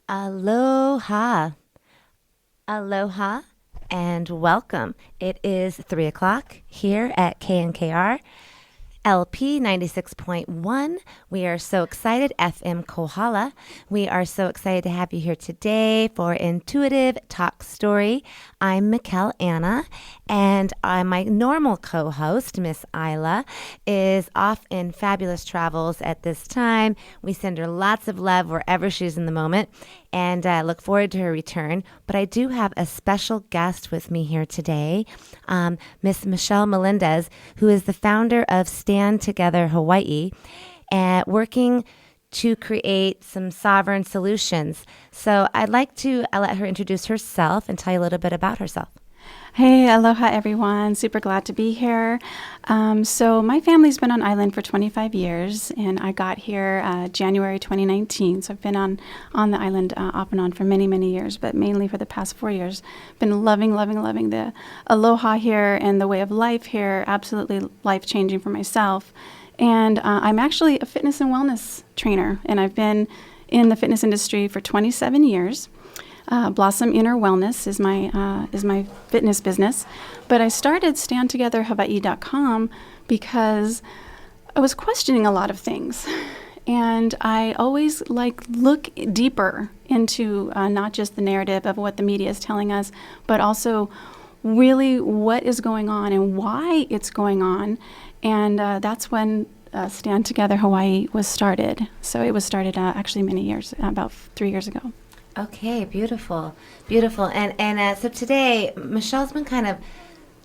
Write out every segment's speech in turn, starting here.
Aloha. Aloha and welcome. It is 3 o'clock here at KNKR. LP 96.1. We are so excited. FM Kohala. We are so excited to have you here today for Intuitive Talk Story. I'm Michál Anna, and my normal co-host, Miss Isla, is off in fabulous travels at this time. We send her lots of love wherever she's in the moment, and look forward to her return. But I do have a special guest with me here today, Miss Michelle Melendez, who is the founder of Stand Together Hawaii, and working to create some sovereign solutions. So I'd like to let her introduce herself and tell you a little bit about herself. Hey, aloha everyone. Super glad to be here. So my family's been on island for 25 years, and I got here January 2019. So I've been on the island off and on for many, many years, but mainly for the past 4 years. Been loving the aloha here and the way of life here. Absolutely life-changing for myself. And I'm actually a fitness and wellness trainer, and I've been in the fitness industry for 27 years. Blossom Inner Wellness is my fitness business, but I started StandTogetherHawaii.com because I was questioning a lot of things, and I always look deeper into not just the narrative of what the media is telling us, but also really what is going on and why it's going on, and that's when Stand Together Hawaii was started. So it was started actually many years, about 3 years ago. Okay, beautiful. And so today, Michelle's been kind of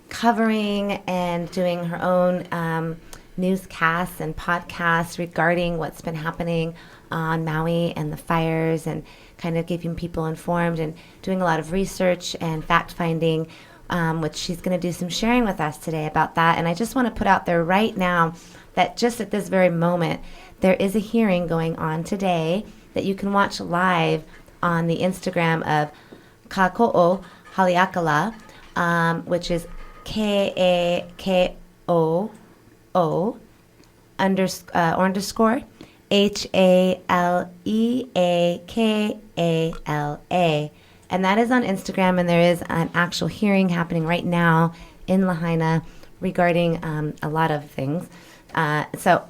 covering and doing her own newscasts and podcasts regarding what's been happening on Maui and the fires, and kind of keeping people informed and doing a lot of research and fact-finding, which she's going to do some sharing with us today about that. And I just want to put out there right now that just at this very moment, there is a hearing going on today that you can watch live on the Instagram of Kako'o Haleakala, which is KAKOO underscore HALEAKALA. And that is on Instagram, and there is an actual hearing happening right now in Lahaina regarding a lot of things. So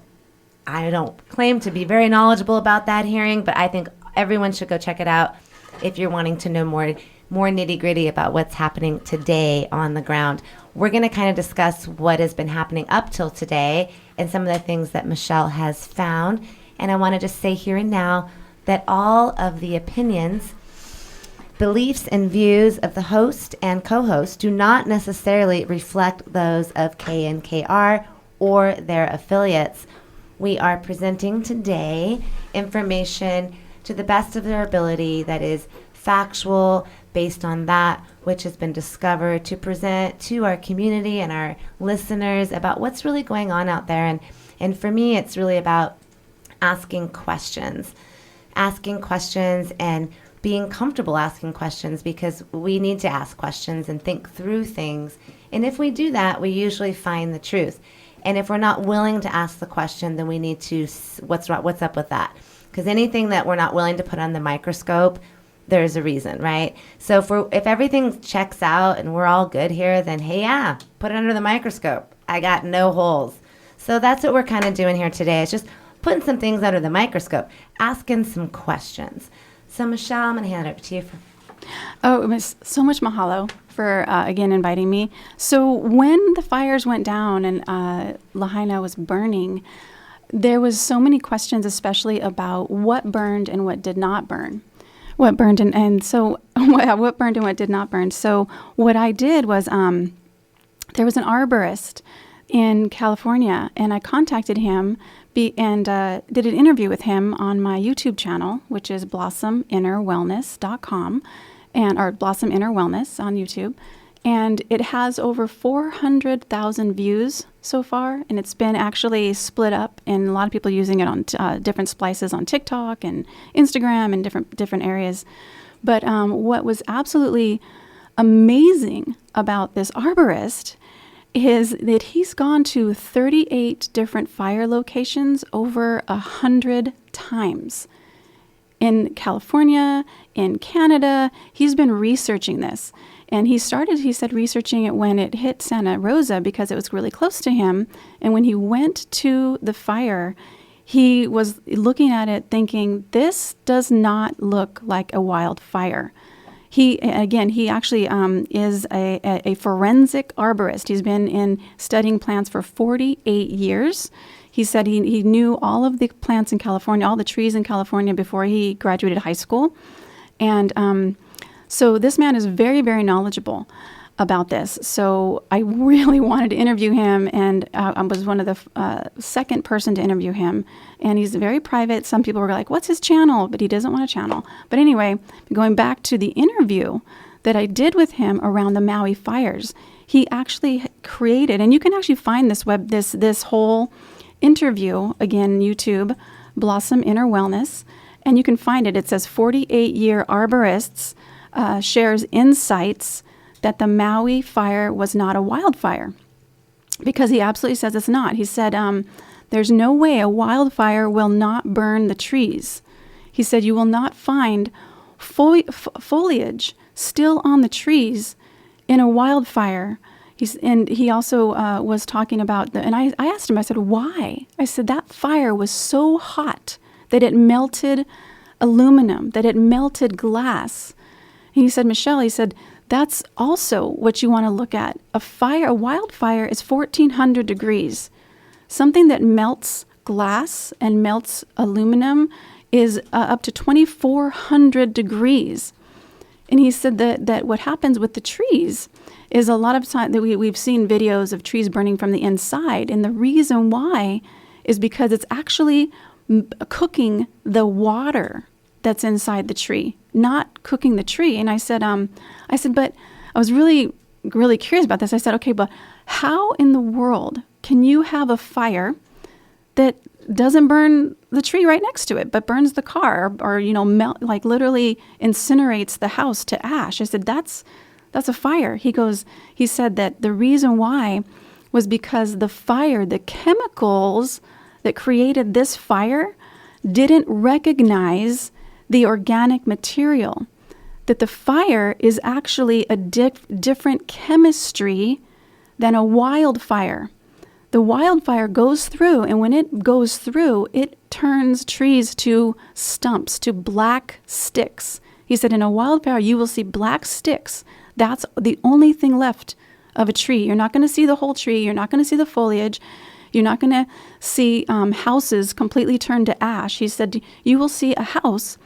I don't claim to be very knowledgeable about that hearing, but I think everyone should go check it out if you're wanting to know more nitty-gritty about what's happening today on the ground. We're going to kind of discuss what has been happening up till today and some of the things that Michelle has found. And I want to just say here and now that all of the opinions, beliefs, and views of the host and co-host do not necessarily reflect those of KNKR or their affiliates. We are presenting today information to the best of their ability that is factual, based on that which has been discovered, to present to our community and our listeners about what's really going on out there. And for me, it's really about asking questions and being comfortable asking questions, because we need to ask questions and think through things. And if we do that, we usually find the truth. And if we're not willing to ask the question, then we need to, what's up with that? Because anything that we're not willing to put on the microscope, there's a reason, right? So if everything checks out and we're all good here, then hey, yeah, put it under the microscope. I got no holes. So that's what we're kind of doing here today. It's just putting some things under the microscope, asking some questions. So Michelle, I'm going to hand it over to you. Oh, it was so much mahalo for, again, inviting me. So when the fires went down and Lahaina was burning, there was so many questions, especially about what burned and what did not burn. What burned and so what burned and what did not burn. So what I did was there was an arborist in California, and I contacted him and did an interview with him on my YouTube channel, which is blossominnerwellness.com, or Blossom Inner Wellness on YouTube. And it has over 400,000 views so far, and it's been actually split up, and a lot of people using it on different splices on TikTok and Instagram and different areas. But what was absolutely amazing about this arborist is that he's gone to 38 different fire locations over 100 times. in California, in Canada. He's been researching this. And he said, researching it when it hit Santa Rosa because it was really close to him. And when he went to the fire, he was looking at it thinking, this does not look like a wildfire. He actually is a forensic arborist. He's been studying plants for 48 years. He said he knew all of the plants in California, all the trees in California before he graduated high school. And so this man is very, very knowledgeable about this. So I really wanted to interview him, and I was one of the second person to interview him. And he's very private. Some people were like, what's his channel? But he doesn't want a channel. But anyway, going back to the interview that I did with him around the Maui fires, he actually created, and you can actually find this whole interview, again, YouTube, Blossom Inner Wellness, and you can find it. It says 48-year arborists shares insights that the Maui fire was not a wildfire, because he absolutely says it's not. He said, there's no way a wildfire will not burn the trees. He said, you will not find foliage still on the trees in a wildfire. He also was talking about, and I asked him, I said, why? I said, that fire was so hot that it melted aluminum, that it melted glass. And he said, Michelle, he said, that's also what you want to look at. A wildfire is 1,400 degrees. Something that melts glass and melts aluminum is up to 2,400 degrees. And he said that what happens with the trees is a lot of time that we've seen videos of trees burning from the inside. And the reason why is because it's actually cooking the water that's inside the tree, not cooking the tree. And I said, but I was really, really curious about this. I said, okay, but how in the world can you have a fire that doesn't burn the tree right next to it, but burns the car or melt, like literally incinerates the house to ash? I said, that's a fire. He said that the reason why was because the fire, the chemicals that created this fire didn't recognize the organic material, that the fire is actually a different chemistry than a wildfire. The wildfire goes through, and when it goes through, it turns trees to stumps, to black sticks. He said, in a wildfire, you will see black sticks. That's the only thing left of a tree. You're not going to see the whole tree. You're not going to see the foliage. You're not going to see houses completely turned to ash. He said, you will see a house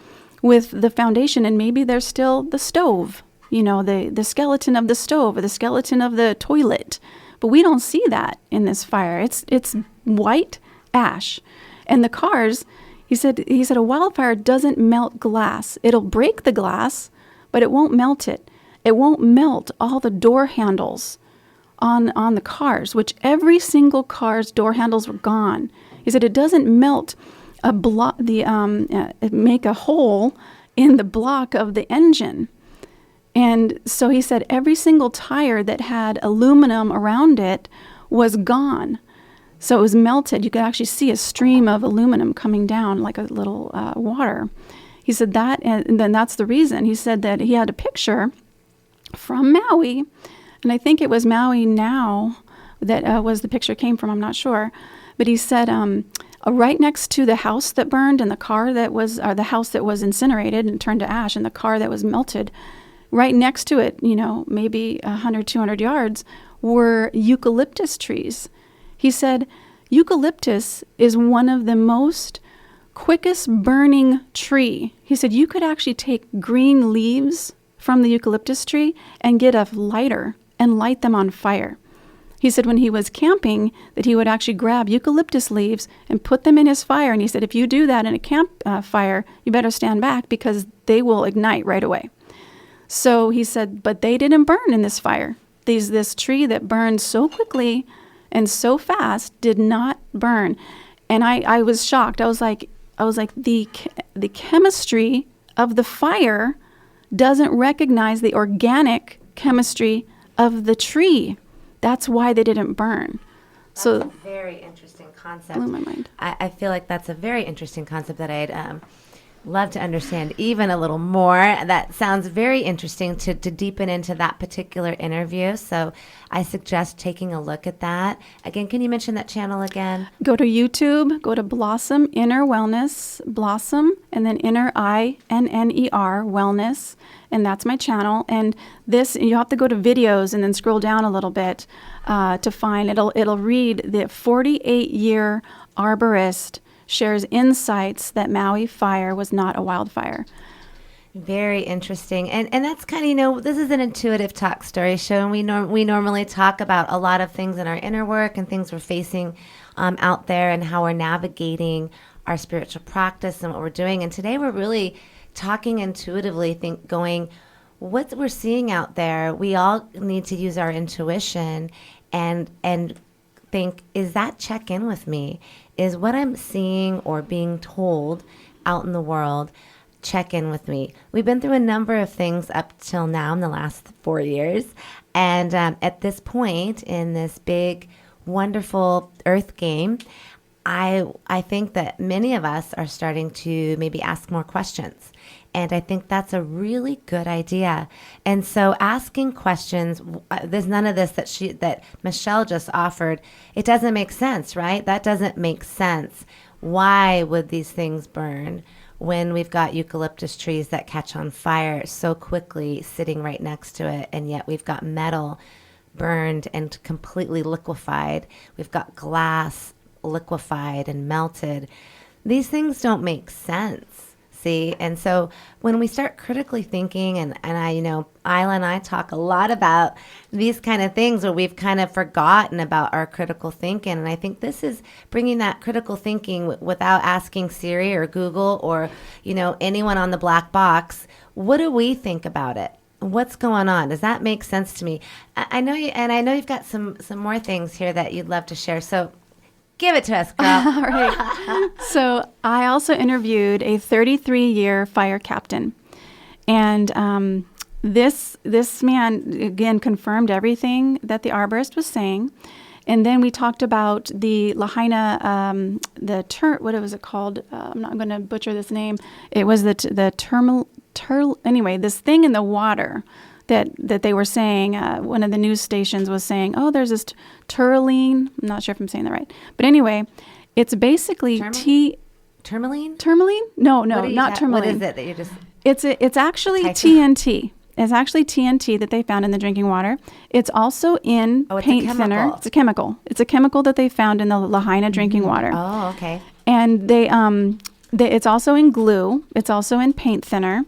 with the foundation, and maybe there's still the stove, the skeleton of the stove or the skeleton of the toilet. But we don't see that in this fire. It's white ash. And the cars, he said a wildfire doesn't melt glass. It'll break the glass, but it won't melt it. It won't melt all the door handles on the cars, which every single car's door handles were gone. He said it doesn't melt make a hole in the block of the engine. And so he said every single tire that had aluminum around it was gone. So it was melted. You could actually see a stream of aluminum coming down like a little water. He said that, and then that's the reason. He said that he had a picture from Maui, and I think it was Maui now that was the picture came from. I'm not sure. But he said right next to the house that burned and the car that was, or the house that was incinerated and turned to ash and the car that was melted, right next to it, maybe 100, 200 yards, were eucalyptus trees. He said eucalyptus is one of the most quickest burning tree. He said you could actually take green leaves from the eucalyptus tree and get a lighter and light them on fire. He said when he was camping that he would actually grab eucalyptus leaves and put them in his fire. And he said, if you do that in a camp fire, you better stand back because they will ignite right away. So he said, but they didn't burn in this fire. This tree that burned so quickly and so fast did not burn. And I was shocked. I was like, the chemistry of the fire doesn't recognize the organic chemistry of the tree. That's why they didn't burn. That's a very interesting concept. Blew my mind. I feel like that's a very interesting concept that I had love to understand even a little more. That sounds very interesting to deepen into that particular interview. So I suggest taking a look at that. Again, can you mention that channel again? Go to YouTube, go to Blossom Inner Wellness, Blossom, and then Inner INNER Wellness, and that's my channel. And this, you have to go to videos and then scroll down a little bit to find, it'll read the 48-year arborist shares insights that Maui fire was not a wildfire. Very interesting. And that's kind of, this is an intuitive talk story show, and we normally talk about a lot of things in our inner work and things we're facing out there and how we're navigating our spiritual practice and what we're doing. And today we're really talking intuitively, going, what we're seeing out there, we all need to use our intuition and think, is that check in with me? Is what I'm seeing or being told out in the world check in with me? We've been through a number of things up till now in the last 4 years. And at this point in this big, wonderful earth game, I think that many of us are starting to maybe ask more questions. And I think that's a really good idea. And so asking questions, there's none of this that Michelle just offered. It doesn't make sense, right? That doesn't make sense. Why would these things burn when we've got eucalyptus trees that catch on fire so quickly sitting right next to it, and yet we've got metal burned and completely liquefied. We've got glass liquefied and melted. These things don't make sense. See? And so when we start critically thinking, and I, Isla and I talk a lot about these kind of things where we've kind of forgotten about our critical thinking. And I think this is bringing that critical thinking without asking Siri or Google or, anyone on the black box. What do we think about it? What's going on? Does that make sense to me? I know you, and I know you've got some more things here that you'd love to share. So give it to us, girl. All right. So I also interviewed a 33-year fire captain. And this man, again, confirmed everything that the arborist was saying. And then we talked about the Lahaina, what was it called? I'm not going to butcher this name. It was anyway, this thing in the water that they were saying, one of the news stations was saying, oh, there's this tourmaline. I'm not sure if I'm saying that right. But anyway, it's basically Tourmaline? Tourmaline? No, not tourmaline. What is it that you're just... It's actually TNT. It's actually TNT that they found in the drinking water. It's also in paint thinner. It's a chemical. It's a chemical that they found in the Lahaina drinking water. Oh, okay. And it's also in glue. It's also in paint thinner,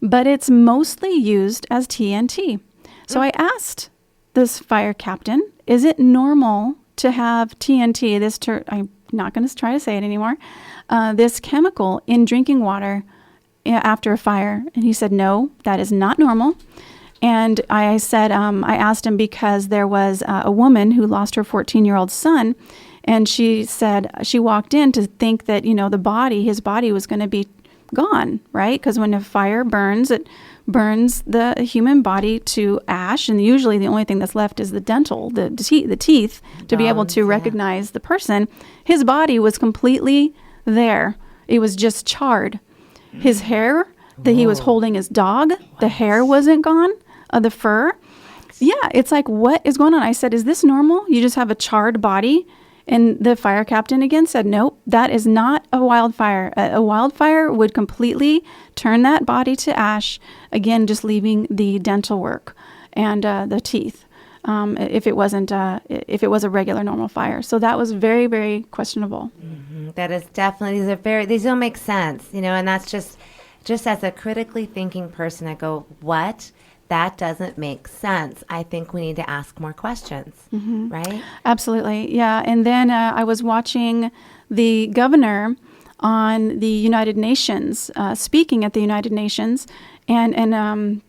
but it's mostly used as TNT. So I asked this fire captain, is it normal to have TNT, I'm not going to try to say it anymore, this chemical in drinking water after a fire? And he said, no, that is not normal. And I said, I asked him because there was a woman who lost her 14-year-old son. And she said she walked in to think that, his body was going to be gone, right? Because when a fire burns, it burns the human body to ash. And usually the only thing that's left is the teeth to be able to recognize the person. His body was completely there. It was just charred. His hair that he was holding his dog, the hair wasn't gone, the fur. Yeah, it's like, what is going on? I said, is this normal? You just have a charred body? And the fire captain again said, nope, that is not a wildfire. A wildfire would completely turn that body to ash, again, just leaving the dental work and the teeth, if it was a regular normal fire. So that was very, very questionable. Mm-hmm. That is definitely, these don't make sense, and that's just as a critically thinking person, I go, what? That doesn't make sense. I think we need to ask more questions, right? Absolutely. Yeah. And then I was watching the governor on the United Nations, speaking at the United Nations. And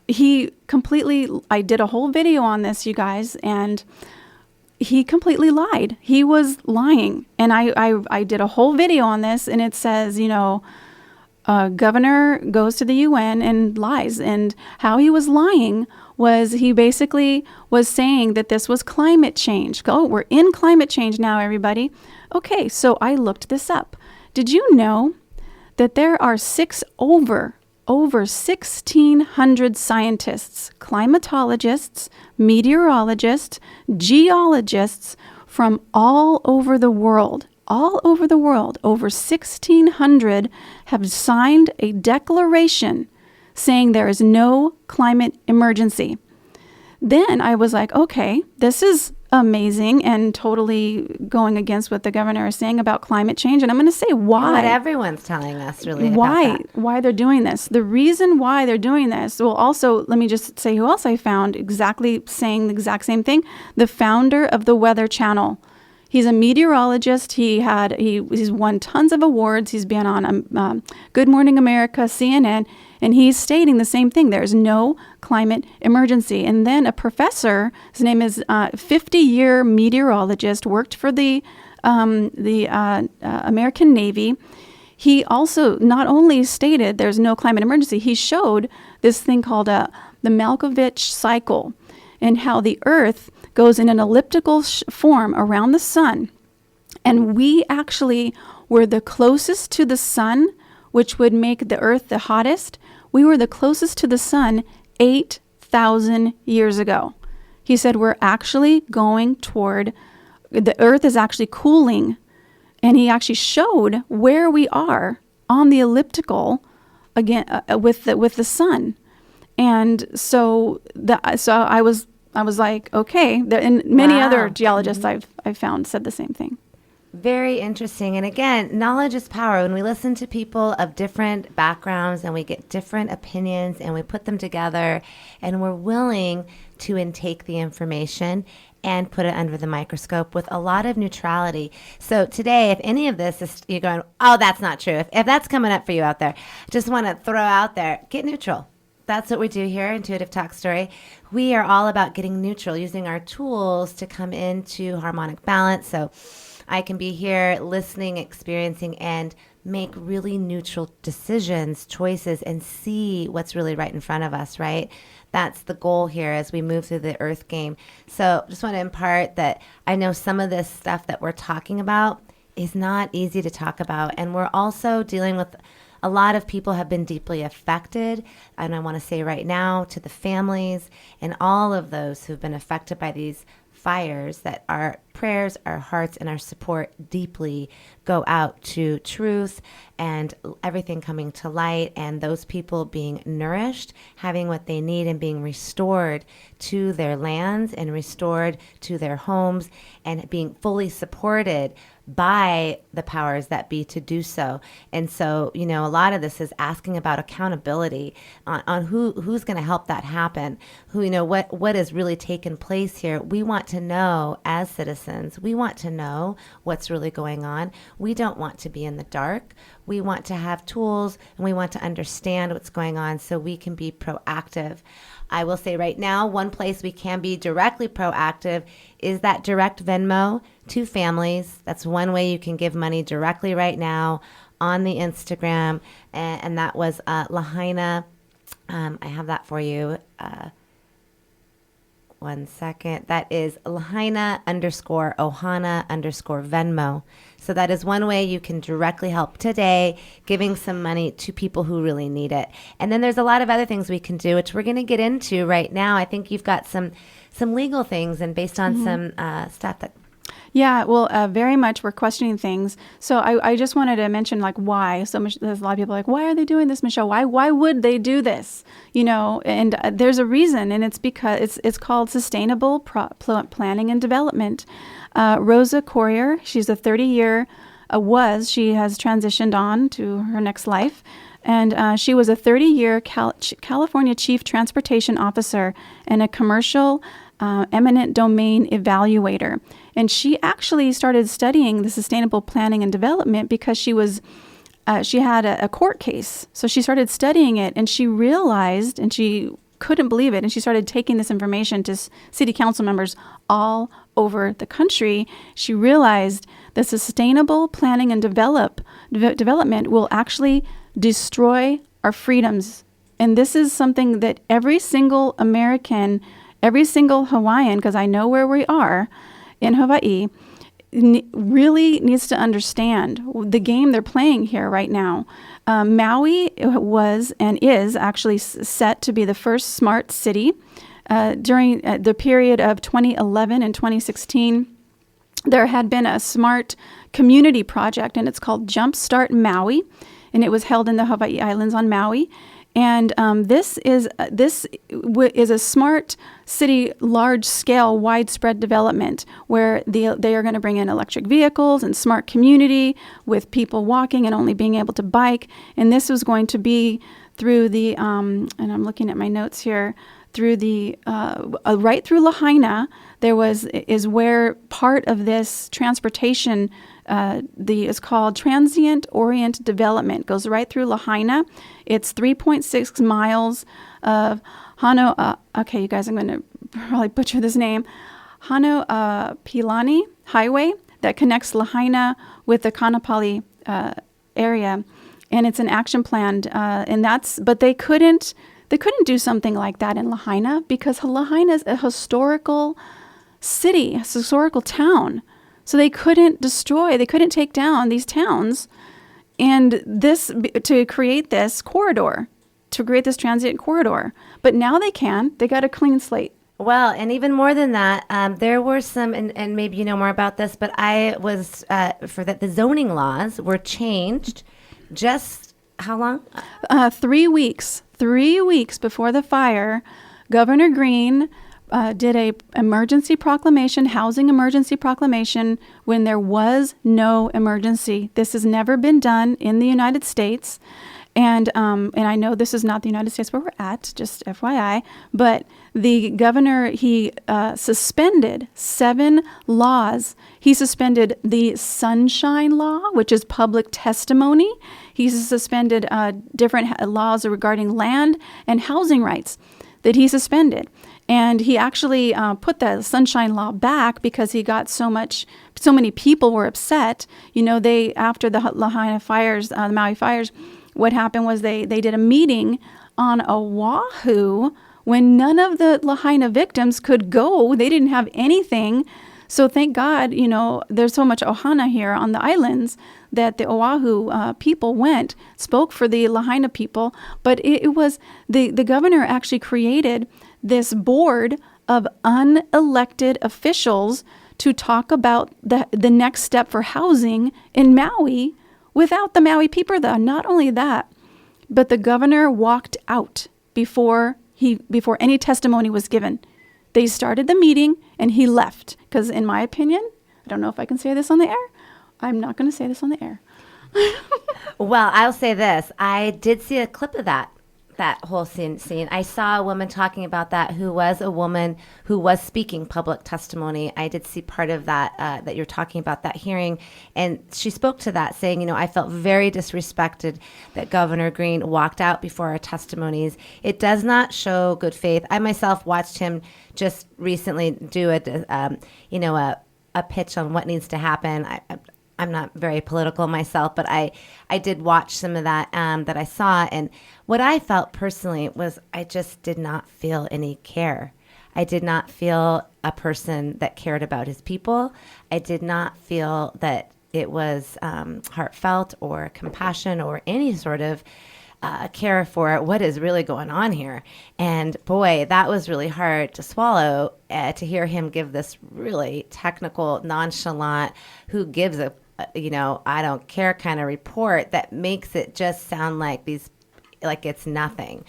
he completely, I did a whole video on this, you guys, and he completely lied. He was lying. And I did a whole video on this, and it says, governor goes to the UN and lies. And how he was lying was he basically was saying that this was climate change. Oh, we're in climate change now, everybody. Okay, so I looked this up. Did you know that there are over 1,600 scientists, climatologists, meteorologists, geologists from all over the world. All over the world, over 1,600 have signed a declaration saying there is no climate emergency. Then I was like, okay, this is amazing and totally going against what the governor is saying about climate change. And I'm going to say why. What everyone's telling us really about that. Why they're doing this. The reason why they're doing this, well, also, let me just say who else I found exactly saying the exact same thing. The founder of the Weather Channel. He's a meteorologist. He's won tons of awards. He's been on Good Morning America, CNN, and he's stating the same thing. There's no climate emergency. And then a professor, his name is 50-year meteorologist, worked for the American Navy. He also not only stated there's no climate emergency, he showed this thing called the Malkovich cycle, and how the Earth goes in an elliptical form around the sun. And we actually were the closest to the sun, which would make the Earth the hottest. We were the closest to the sun 8,000 years ago. He said we're actually going toward, the Earth is actually cooling. And he actually showed where we are on the elliptical again with the sun. And so I was like, okay, and many other geologists I've found said the same thing. Very interesting. And again, knowledge is power. When we listen to people of different backgrounds and we get different opinions and we put them together and we're willing to intake the information and put it under the microscope with a lot of neutrality. So today, if any of this is, you're going, oh, that's not true. If that's coming up for you out there, just want to throw out there, get neutral. That's what we do here, Intuitive Talk Story. We are all about getting neutral, using our tools to come into harmonic balance. So I can be here listening, experiencing, and make really neutral decisions, choices, and see what's really right in front of us, right? That's the goal here as we move through the Earth game. So just want to impart that I know some of this stuff that we're talking about is not easy to talk about. And we're also dealing with a lot of people have been deeply affected. And I want to say right now to the families and all of those who've been affected by these fires that our prayers, our hearts, and our support deeply go out to truth and everything coming to light, and those people being nourished, having what they need, and being restored to their lands and restored to their homes, and being fully supported by the powers that be to do so. And so, a lot of this is asking about accountability on who's going to help that happen, what has really taken place here. We want to know as citizens, we want to know what's really going on. We don't want to be in the dark. We want to have tools and we want to understand what's going on so we can be proactive. I will say right now, one place we can be directly proactive is that direct Venmo to families. That's one way you can give money directly right now on the Instagram. And that was Lahaina. I have that for you. 1 second. That is Lahaina_Ohana_Venmo. So that is one way you can directly help today, giving some money to people who really need it. And then there's a lot of other things we can do, which we're going to get into right now. I think you've got some legal things and based on some stuff that... Yeah, well, very much we're questioning things. So I just wanted to mention why. So there's a lot of people why are they doing this, Michelle? Why would they do this? And there's a reason, and it's because it's called sustainable planning and development. Rosa Courier, she's a 30-year, she has transitioned on to her next life. And she was a 30-year California Chief Transportation Officer and a commercial eminent domain evaluator. And she actually started studying the sustainable planning and development because she had a court case. So she started studying it and she realized, and she couldn't believe it, and she started taking this information to city council members all over the country. She realized that sustainable planning and development will actually destroy our freedoms. And this is something that every single American, every single Hawaiian, because I know where we are in Hawaii, really needs to understand the game they're playing here right now. Maui was and is actually set to be the first smart city. During the period of 2011 and 2016, there had been a smart community project, and it's called Jumpstart Maui, and it was held in the Hawaii Islands on Maui. And this is a smart city, large-scale, widespread development where they are going to bring in electric vehicles and smart community with people walking and only being able to bike. And this was going to be through the, and I'm looking at my notes here, through the right through Lahaina. Is where part of this transportation is called Transient Orient Development. Goes right through Lahaina. It's 3.6 miles of okay, you guys, I'm going to probably butcher this name. Pilani Highway that connects Lahaina with the Kaanapali area, and it's an action plan. But they couldn't do something like that in Lahaina because Lahaina is a historical city, a historical town. So they couldn't take down these towns to create this corridor, to create this transient corridor. But now they can. They got a clean slate. Well, and even more than that, there were some, and maybe you know more about this, but I was, the zoning laws were changed just how long? 3 weeks. 3 weeks before the fire, Governor Green did a housing emergency proclamation when there was no emergency. This has never been done in the United States. And I know this is not the United States where we're at, just FYI, but the governor, he suspended 7 laws. He suspended the Sunshine Law, which is public testimony. He suspended different laws regarding land and housing rights that he suspended. And he actually put the Sunshine Law back because he got so many people were upset. You know, after the Lahaina fires, the Maui fires, what happened was they did a meeting on Oahu when none of the Lahaina victims could go. They didn't have anything. So thank God, you know, there's so much ohana here on the islands that the Oahu people spoke for the Lahaina people. But it was, the governor actually created this board of unelected officials to talk about the next step for housing in Maui without the Maui people though. Not only that, but the governor walked out before any testimony was given. They started the meeting and he left because, in my opinion, I don't know if I can say this on the air. I'm not going to say this on the air. Well, I'll say this. I did see a clip of that whole scene. I saw a woman talking about that who was a woman who was speaking public testimony. I did see part of that you're talking about, that hearing. And she spoke to that saying, you know, I felt very disrespected that Governor Green walked out before our testimonies. It does not show good faith. I myself watched him just recently do a pitch on what needs to happen. I'm not very political myself, but I did watch some of that that I saw. And what I felt personally was I just did not feel any care. I did not feel a person that cared about his people. I did not feel that it was heartfelt or compassion or any sort of care for what is really going on here. And boy, that was really hard to swallow, to hear him give this really technical, nonchalant, who gives a I don't care kind of report that makes it just sound like it's nothing.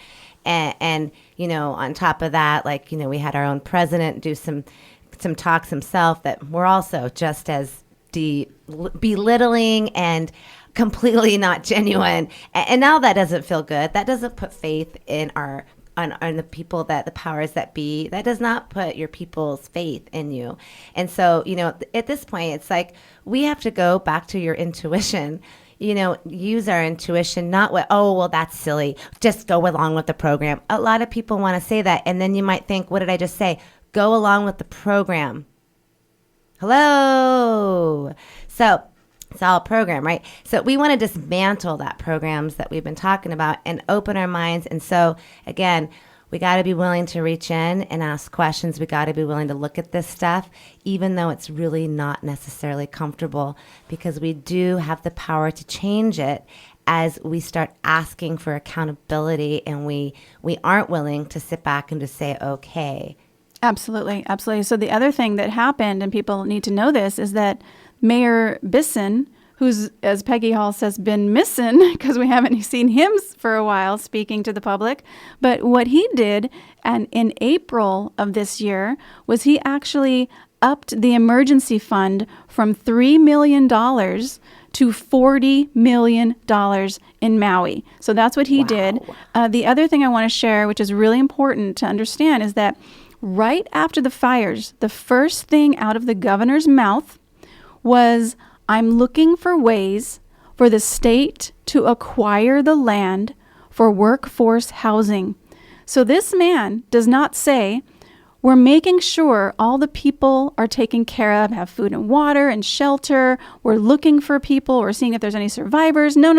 And on top of that, we had our own president do some talks himself that were also just as belittling and completely not genuine. And now that doesn't feel good. That doesn't put faith in on the people, the powers that be. That does not put your people's faith in you. And so, at this point, it's like we have to go back to your intuition. Use our intuition, not that's silly. Just go along with the program. A lot of people want to say that. And then you might think, what did I just say? Go along with the program. Hello. So it's all a program, right? So we want to dismantle that programs that we've been talking about and open our minds. And so, again, We got to be willing to reach in and ask questions. We got to be willing to look at this stuff, even though it's really not necessarily comfortable, because we do have the power to change it as we start asking for accountability, and we aren't willing to sit back and just say, okay. Absolutely. Absolutely. So the other thing that happened, and people need to know this, is that Mayor Bisson, who's, as Peggy Hall says, been missing because we haven't seen him for a while speaking to the public. But what he did, and in April of this year, was he actually upped the emergency fund from $3 million to $40 million in Maui. So that's what he did. The other thing I want to share, which is really important to understand, is that right after the fires, the first thing out of the governor's mouth was, I'm looking for ways for the state to acquire the land for workforce housing. So this man does not say, we're making sure all the people are taken care of, have food and water and shelter. We're looking for people. We're seeing if there's any survivors. No.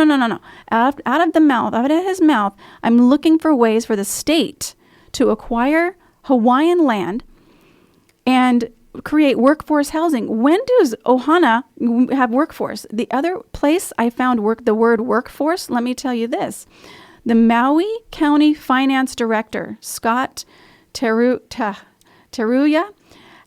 Out of his mouth, I'm looking for ways for the state to acquire Hawaiian land and create workforce housing. When does Ohana have workforce? The other place I found the word workforce, let me tell you this. The Maui County Finance Director, Scott Teruya,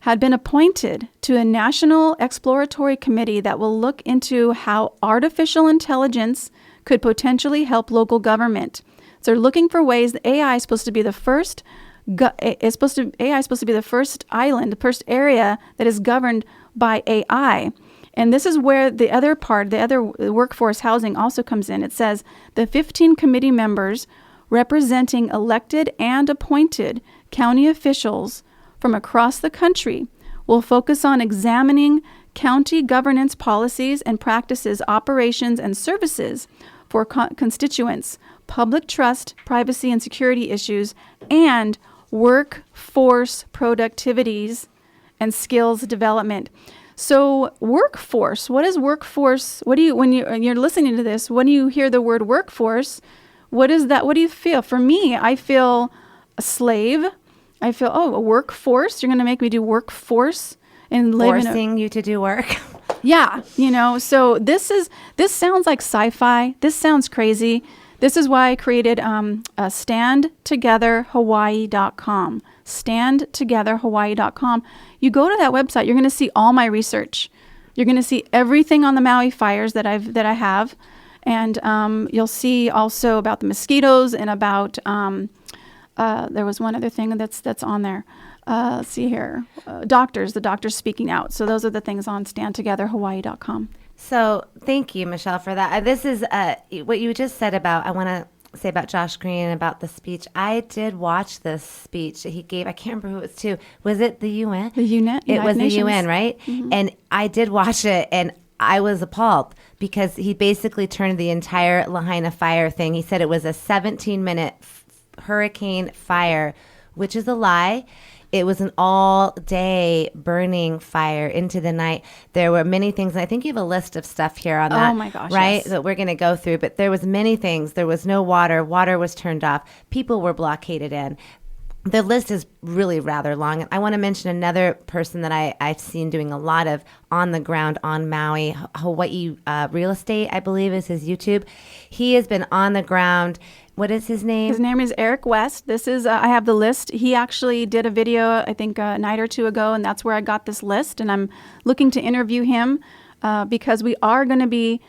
had been appointed to a national exploratory committee that will look into how artificial intelligence could potentially help local government. So they're looking for ways. The AI is supposed to be the first AI is supposed to be the first island, the first area that is governed by AI. And this is where the other workforce housing also comes in. It says the 15 committee members representing elected and appointed county officials from across the country will focus on examining county governance policies and practices, operations, and services for constituents, public trust, privacy and security issues, and workforce productivities and skills development. So workforce, what is workforce? When you're listening to this, when you hear the word workforce, what is that? What do you feel? For me, I feel a slave. I feel, a workforce. You're going to make me do workforce and live forcing you to do work. Yeah. So this sounds like sci-fi. This sounds crazy. This is why I created standtogetherhawaii.com. Standtogetherhawaii.com. You go to that website, you're going to see all my research. You're going to see everything on the Maui fires that I have, and you'll see also about the mosquitoes and about there was one other thing that's on there. Let's see here, the doctors speaking out. So those are the things on standtogetherhawaii.com. So thank you, Michelle, for that. This is what you just said about, I want to say about Josh Green and about the speech. I did watch this speech that he gave. I can't remember who it was to. Was it the UN? The UN. It was Nations. the UN, right? Mm-hmm. And I did watch it, and I was appalled because he basically turned the entire Lahaina fire thing. He said it was a 17-minute hurricane fire, which is a lie. It was an all-day burning fire into the night. There were many things, and I think you have a list of stuff here on that. Oh, my gosh, right? yes. That we're going to go through. But there was many things. There was no water. Water was turned off. People were blockaded in. The list is really rather long. I want to mention another person that I've seen doing a lot of on the ground on Maui, Hawaii real estate, I believe is his YouTube. He has been on the ground. What is his name? His name is Eric West. This is, I have the list. He actually did a video, I think a night or two ago, and that's where I got this list. And I'm looking to interview him because we are going to be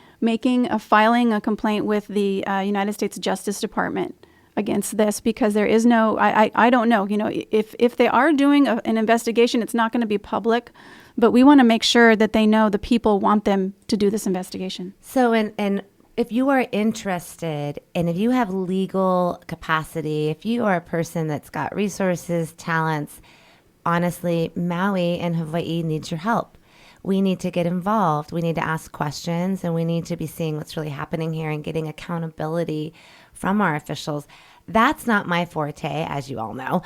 filing a complaint with the United States Justice Department against this, because there is no, I don't know, if they are doing an investigation, it's not going to be public, but we want to make sure that they know the people want them to do this investigation. So, and if you are interested, and if you have legal capacity, if you are a person that's got resources, talents, honestly, Maui and Hawaii needs your help. We need to get involved. We need to ask questions, and we need to be seeing what's really happening here and getting accountability from our officials. That's not my forte, as you all know,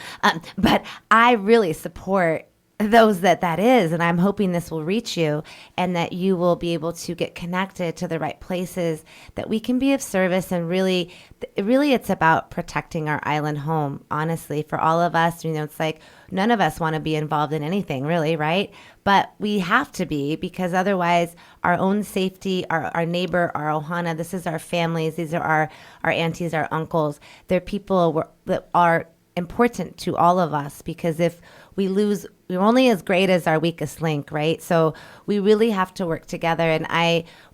but I really support those that is. And I'm hoping this will reach you and that you will be able to get connected to the right places, that we can be of service. And really it's about protecting our island home. Honestly, for all of us, it's like none of us want to be involved in anything really, right? But we have to be, because otherwise our own safety, our neighbor, our ohana, this is our families. These are our aunties, our uncles. They're people that are important to all of us, because if we lose, we're only as great as our weakest link, right? So we really have to work together. And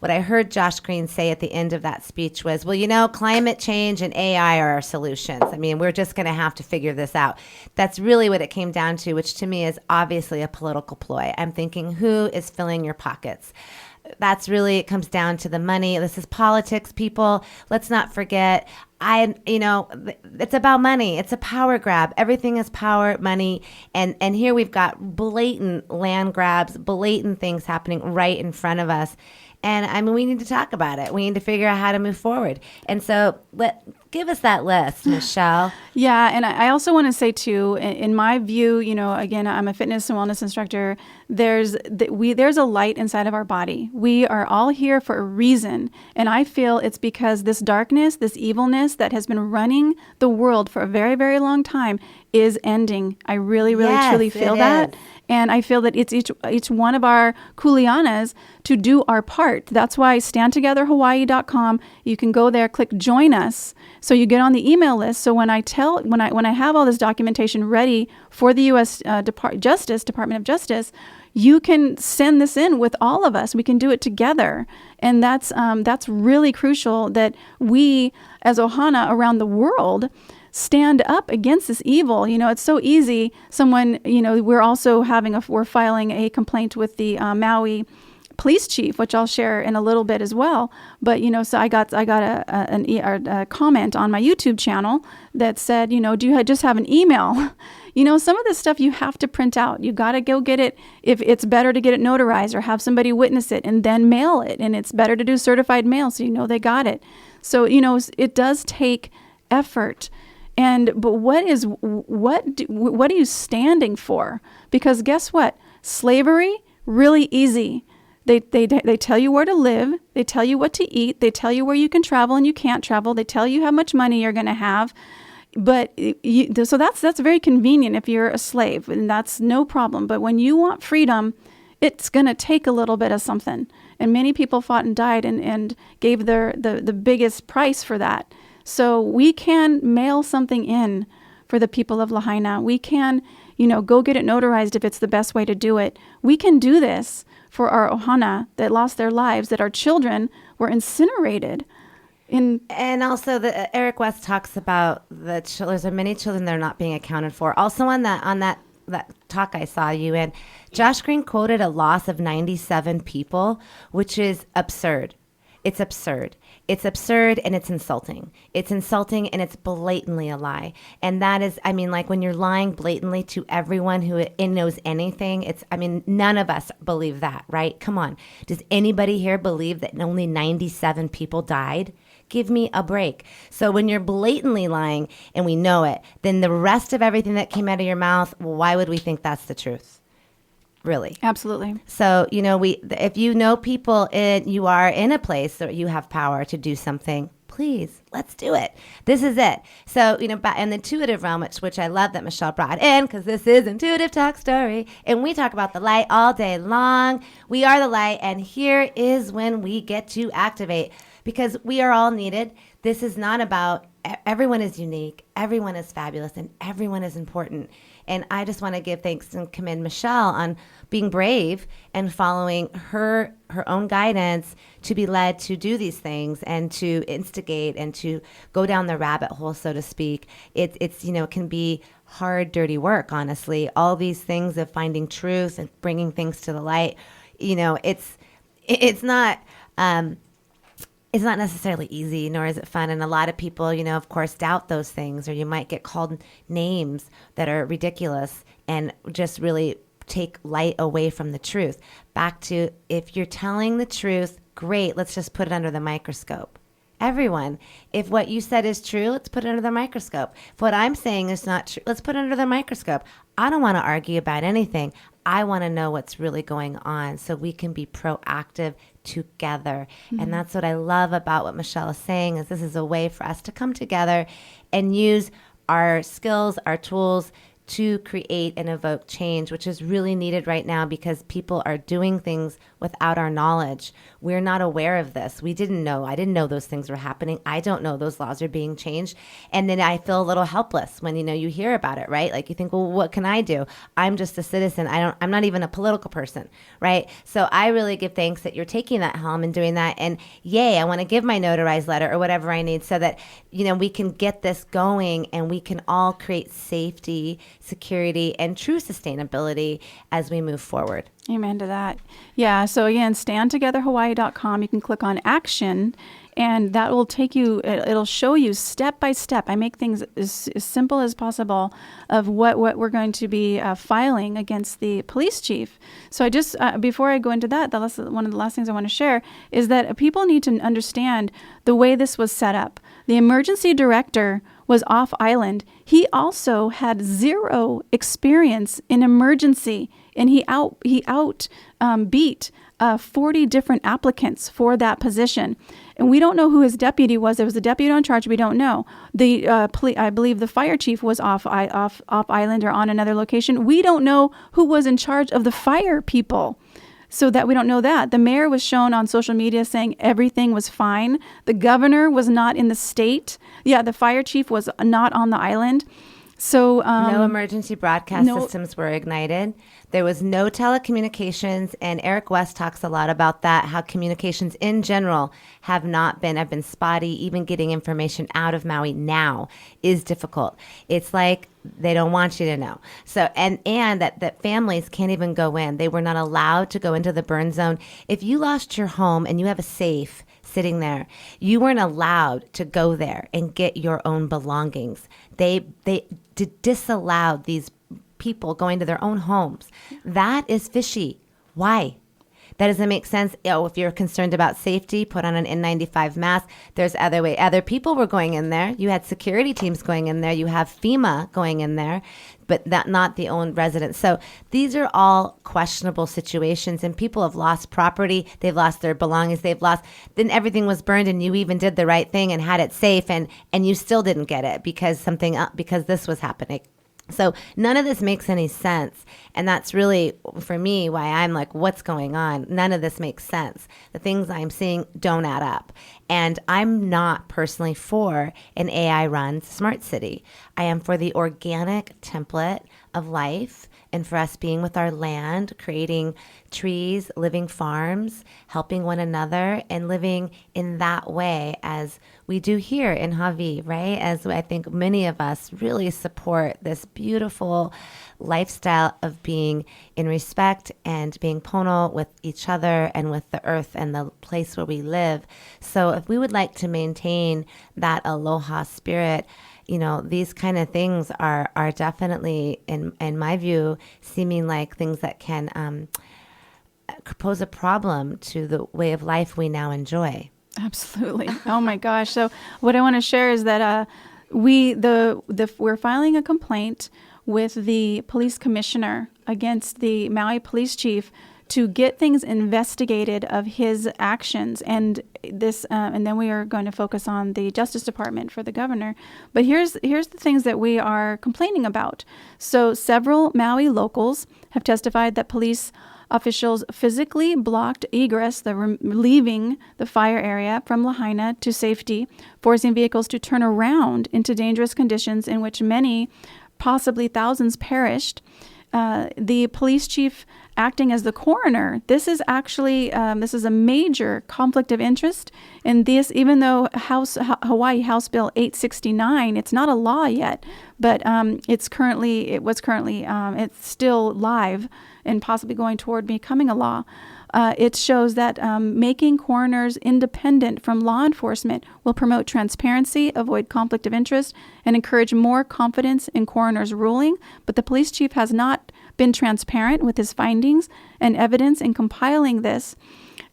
what I heard Josh Green say at the end of that speech was, well, climate change and AI are our solutions. I mean, we're just going to have to figure this out. That's really what it came down to, which to me is obviously a political ploy. I'm thinking, who is filling your pockets? That's really, it comes down to the money. This is politics, people. Let's not forget, it's about money. It's a power grab. Everything is power, money. And here we've got blatant land grabs, blatant things happening right in front of us. And I mean, we need to talk about it. We need to figure out how to move forward. And so give us that list, Michelle. Yeah. And I also want to say too, in my view, again, I'm a fitness and wellness instructor. There's a light inside of our body. We are all here for a reason. And I feel it's because this darkness, this evilness that has been running the world for a very, very long time is ending. I really, really, truly feel that. Is. And I feel that it's each one of our kuleanas to do our part. That's why standtogetherhawaii.com, you can go there, click join us. So you get on the email list. So when I have all this documentation ready for the U.S. Department of Justice, you can send this in with all of us. We can do it together. And that's really crucial, that we as Ohana around the world stand up against this evil. It's so easy. We're filing a complaint with the Maui police chief, which I'll share in a little bit as well. But, so I got a comment on my YouTube channel that said, do you just have an email? Some of this stuff you have to print out. You got to go get it. If it's better to get it notarized or have somebody witness it and then mail it. And it's better to do certified mail so they got it. So, it does take effort. But what are you standing for? Because guess what? Slavery, really easy. They tell you where to live. They tell you what to eat. They tell you where you can travel and you can't travel. They tell you how much money you're going to have. But so that's very convenient if you're a slave, and that's no problem. But when you want freedom, it's going to take a little bit of something. And many people fought and died and gave the biggest price for that. So we can mail something in for the people of Lahaina. We can, go get it notarized if it's the best way to do it. We can do this for our ohana that lost their lives, that our children were incinerated. And also, Eric West talks about there's many children that are not being accounted for. Also on that talk I saw you in, Josh Green quoted a loss of 97 people, which is absurd. It's absurd. It's absurd and it's insulting. It's insulting and it's blatantly a lie. And that is, like when you're lying blatantly to everyone who knows anything, none of us believe that, right? Come on. Does anybody here believe that only 97 people died? Give me a break. So when you're blatantly lying and we know it, then the rest of everything that came out of your mouth, why would we think that's the truth? Really. Absolutely. So, if people you are in a place that you have power to do something, please, let's do it. This is it. So, in the intuitive realm, which I love that Michelle brought in, because this is Intuitive Talk Story, and we talk about the light all day long. We are the light, and here is when we get to activate, because we are all needed. This is not about, everyone is unique, everyone is fabulous, and everyone is important. And I just want to give thanks and commend Michelle on being brave and following her own guidance to be led to do these things and to instigate and to go down the rabbit hole, so to speak. It's it can be hard, dirty work, honestly. All these things of finding truth and bringing things to the light, it's not necessarily easy, nor is it fun. And a lot of people, of course, doubt those things, or you might get called names that are ridiculous and just really take light away from the truth. Back to, if you're telling the truth, great, let's just put it under the microscope Everyone. If what you said is true, let's put it under the microscope. If what I'm saying is not true, let's put it under the microscope. I don't want to argue about anything. I want to know what's really going on so we can be proactive together. And that's what I love about what Michelle is saying, is this is a way for us to come together and use our skills, our tools to create and evoke change, which is really needed right now because people are doing things without our knowledge. We're not aware of this. We didn't know. I didn't know those things were happening. I don't know those laws are being changed. And then I feel a little helpless when, you hear about it, right? Like you think, well, what can I do? I'm just a citizen. I'm not even a political person, right? So I really give thanks that you're taking that helm and doing that. And yay, I want to give my notarized letter or whatever I need so that, we can get this going and we can all create safety, security, and true sustainability as we move forward. Amen to that. Yeah. So again, standtogetherhawaii.com. You can click on action and that will take you, it'll show you step by step. I make things as simple as possible of what we're going to be filing against the police chief. So I just, before I go into that, one of the last things I want to share is that people need to understand the way this was set up. The emergency director was off island. He also had zero experience in emergency, and he beat 40 different applicants for that position. And we don't know who his deputy was. There was a deputy on charge. We don't know. I believe the fire chief was off island or on another location. We don't know who was in charge of the fire people. So that we don't know that. The mayor was shown on social media saying everything was fine. The governor was not in the state. Yeah, the fire chief was not on the island. So no emergency broadcast systems were ignited. There was no telecommunications, and Eric West talks a lot about that, how communications in general have been spotty. Even getting information out of Maui now is difficult. It's like they don't want you to know. So, and that families can't even go in. They were not allowed to go into the burn zone. If you lost your home and you have a safe sitting there, you weren't allowed to go there and get your own belongings. They disallowed these people going to their own homes. That is fishy. Why? That doesn't make sense. If you're concerned about safety, put on an N95 mask. There's other way. Other people were going in there. You had security teams going in there. You have FEMA going in there, but not the own residents. So these are all questionable situations, and people have lost property. They've lost their belongings. Then everything was burned, and you even did the right thing and had it safe, and you still didn't get it because this was happening. So none of this makes any sense. And that's really, for me, why I'm like, what's going on? None of this makes sense. The things I'm seeing don't add up. And I'm not personally for an AI-run smart city. I am for the organic template of life and for us being with our land, creating trees, living farms, helping one another, and living in that way as we do here in Hawaii, right? As I think many of us really support this beautiful lifestyle of being in respect and being pono with each other and with the earth and the place where we live. So if we would like to maintain that aloha spirit, these kind of things are definitely, in my view, seeming like things that can pose a problem to the way of life we now enjoy. Absolutely. Oh my gosh. So what I want to share is that we're filing a complaint with the police commissioner against the Maui police chief to get things investigated of his actions, and then we are going to focus on the Justice Department for the governor. But here's the things that we are complaining about. So several Maui locals have testified that police officials physically blocked egress, leaving the fire area from Lahaina to safety, forcing vehicles to turn around into dangerous conditions in which many, possibly thousands, perished. The police chief acting as the coroner. This is actually this is a major conflict of interest. And this, even though Hawaii House Bill 869, it's not a law yet, but it's still live and possibly going toward becoming a law. It shows that making coroners independent from law enforcement will promote transparency, avoid conflict of interest, and encourage more confidence in coroners' ruling. But the police chief has not been transparent with his findings and evidence in compiling this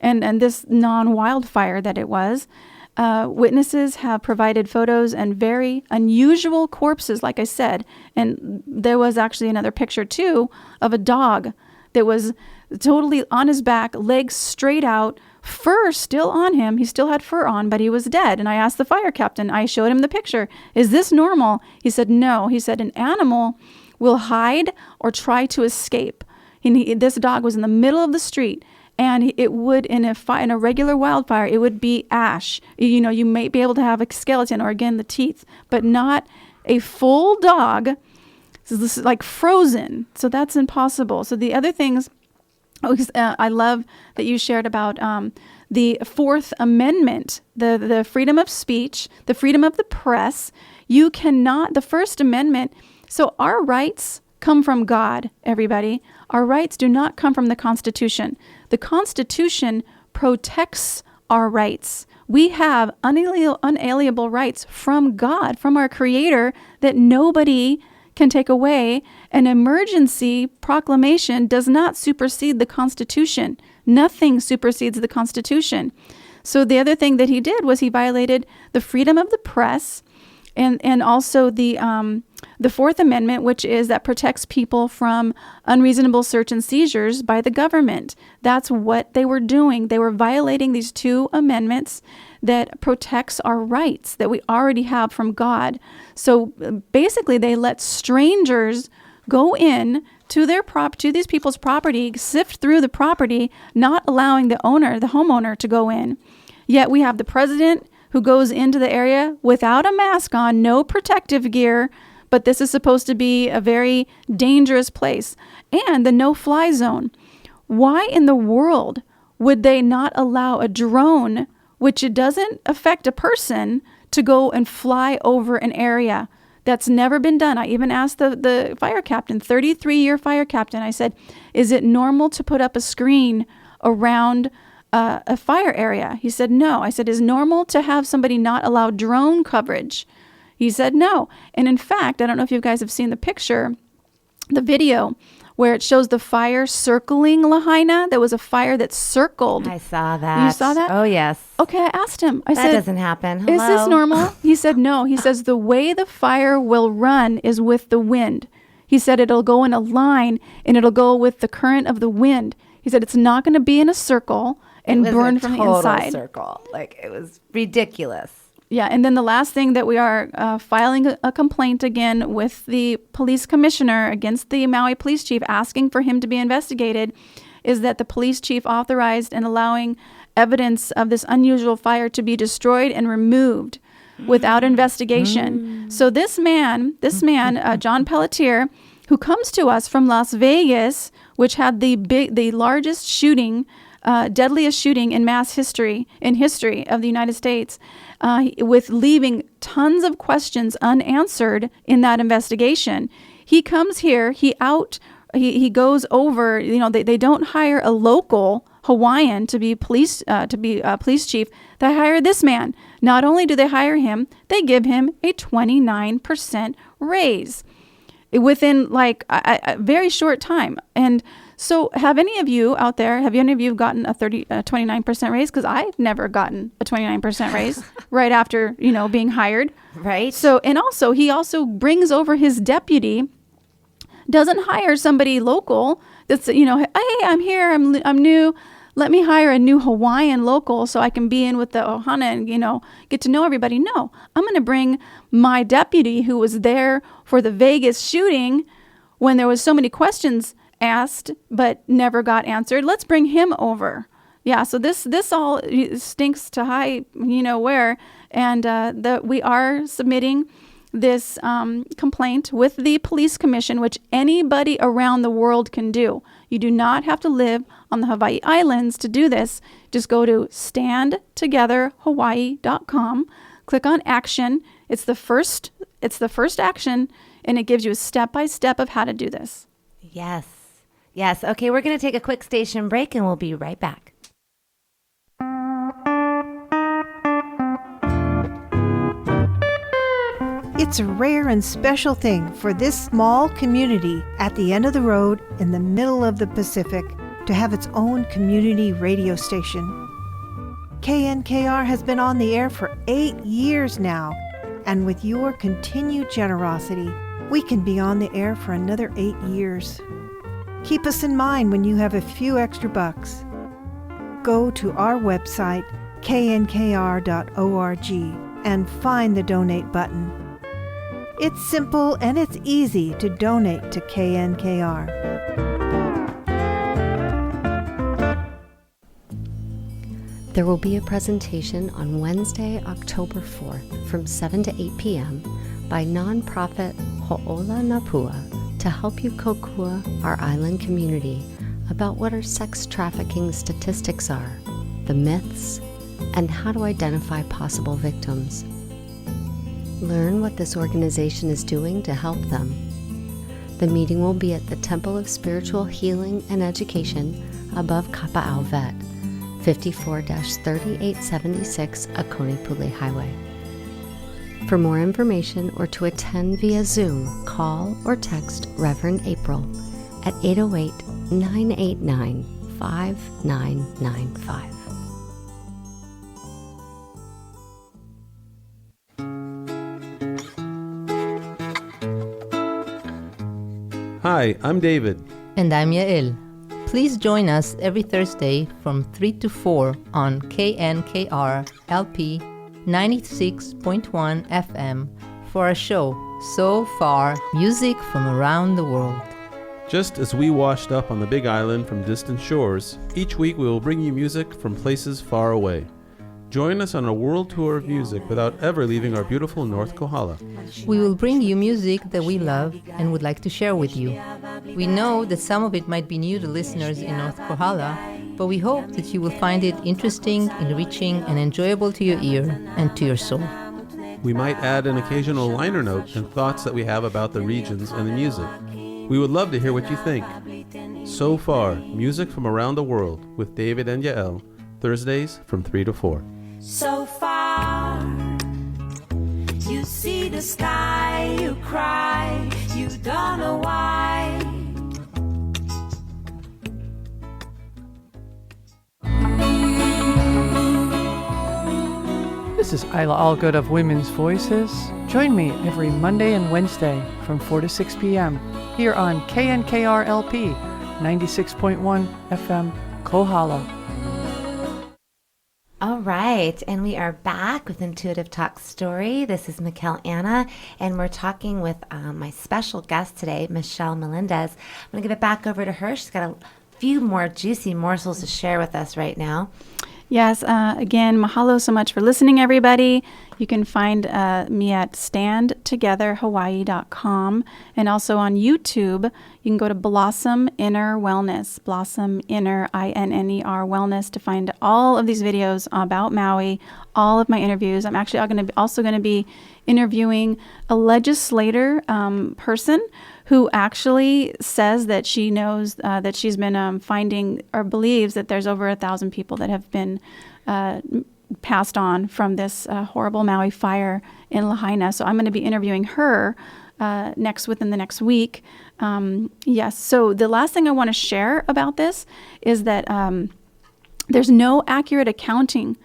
and this non-wildfire that it was. Witnesses have provided photos and very unusual corpses, like I said. And there was actually another picture, too, of a dog that was totally on his back, legs straight out, fur still on him. He still had fur on, but he was dead. And I asked the fire captain, I showed him the picture, is this normal? He said, no. He said, an animal will hide or try to escape. This dog was in the middle of the street. And it would, in a regular wildfire, it would be ash. You may be able to have a skeleton or, again, the teeth, but not a full dog. So this is like frozen. So that's impossible. So the other things, I love that you shared about the Fourth Amendment, the freedom of speech, the freedom of the press. You cannot, the First Amendment, so our rights come from God, everybody. Our rights do not come from the Constitution. The Constitution protects our rights. We have unalienable rights from God, from our Creator, that nobody can take away. An emergency proclamation does not supersede the Constitution. Nothing supersedes the Constitution. So the other thing that he did was he violated the freedom of the press and also the Fourth Amendment, which is that protects people from unreasonable search and seizures by the government. That's what they were doing. They were violating these two amendments that protects our rights that we already have from God. So basically, they let strangers go in to these people's property, sift through the property, not allowing the homeowner to go in. Yet we have the president who goes into the area without a mask on, no protective gear, but this is supposed to be a very dangerous place. And the no-fly zone. Why in the world would they not allow a drone, which it doesn't affect a person, to go and fly over an area? That's never been done. I even asked the fire captain, 33-year fire captain, I said, is it normal to put up a screen around a fire area? He said, no. I said, is normal to have somebody not allow drone coverage? He said, no. And in fact, I don't know if you guys have seen the video, where it shows the fire circling Lahaina. There was a fire that circled. I saw that. You saw that? Oh, yes. Okay, I asked him. I that said, doesn't happen. Hello? Is this normal? He said, no. He says, the way the fire will run is with the wind. He said, it'll go in a line and it'll go with the current of the wind. He said, it's not going to be in a circle and burn from the inside. Circle. Like, it was ridiculous. Yeah, and then the last thing that we are filing a complaint again with the police commissioner against the Maui police chief, asking for him to be investigated, is that the police chief authorized and allowing evidence of this unusual fire to be destroyed and removed without investigation. So this man, John Pelletier, who comes to us from Las Vegas, which had the largest shooting, deadliest shooting in history of the United States, with leaving tons of questions unanswered in that investigation. He comes here, he goes over, they don't hire a local Hawaiian to be police chief. They hire this man. Not only do they hire him, they give him a 29% raise within a very short time. And so have any of you out there, gotten a 29% raise? Because I've never gotten a 29% raise right after, being hired. Right. So, and also, he also brings over his deputy, doesn't hire somebody local that's, hey, I'm here, I'm new. Let me hire a new Hawaiian local so I can be in with the ohana and, get to know everybody. No, I'm going to bring my deputy who was there for the Vegas shooting when there was so many questions asked but never got answered. Let's bring him over. Yeah, so this all stinks to high, where, and that we are submitting this complaint with the police commission, which anybody around the world can do. You do not have to live on the Hawaii Islands to do this. Just go to standtogetherhawaii.com, click on action. It's the first action, and it gives you a step-by-step of how to do this. Yes. Okay, we're going to take a quick station break, and we'll be right back. It's a rare and special thing for this small community at the end of the road in the middle of the Pacific to have its own community radio station. KNKR has been on the air for 8 years now, and with your continued generosity, we can be on the air for another 8 years. Keep us in mind when you have a few extra bucks. Go to our website, knkr.org, and find the donate button. It's simple and it's easy to donate to KNKR. There will be a presentation on Wednesday, October 4th from 7 to 8 p.m. by nonprofit Ho'ola Napua to help you kokua our island community about what our sex trafficking statistics are, the myths, and how to identify possible victims. Learn what this organization is doing to help them. The meeting will be at the Temple of Spiritual Healing and Education above Kapa'au Vet, 54-3876 Akonipule Highway. For more information or to attend via Zoom, call or text Reverend April at 808-989-5995. Hi, I'm David. And I'm Yael. Please join us every Thursday from 3 to 4 on KNKR LP 96.1 FM for a show, So Far, Music from Around the World. Just as we washed up on the Big Island from distant shores, each week we will bring you music from places far away. Join us on a world tour of music without ever leaving our beautiful North Kohala. We will bring you music that we love and would like to share with you. We know that some of it might be new to listeners in North Kohala, but we hope that you will find it interesting, enriching, and enjoyable to your ear and to your soul. We might add an occasional liner note and thoughts that we have about the regions and the music. We would love to hear what you think. So Far, Music from Around the World with David and Yael, Thursdays from 3 to 4. So far, you see the sky, you cry, you don't know why. This is Isla Allgood of Women's Voices. Join me every Monday and Wednesday from 4 to 6 p.m. here on KNKR LP 96.1 FM, Kohala. All right, and we are back with Intuitive Talk Story. This is Michál Anna, and we're talking with my special guest today, Michelle Melendez. I'm going to give it back over to her. She's got a few more juicy morsels to share with us right now. Yes, again, mahalo so much for listening, everybody. You can find me at standtogetherhawaii.com, and also on YouTube. You can go to Blossom Inner Wellness, Blossom Inner, INNER Wellness, to find all of these videos about Maui, all of my interviews. I'm actually also going to be interviewing a legislator person who actually says that she knows that she's been finding or believes that there's over 1,000 people that have been passed on from this horrible Maui fire in Lahaina. So I'm going to be interviewing her within the next week. Yes. So the last thing I want to share about this is that there's no accurate accounting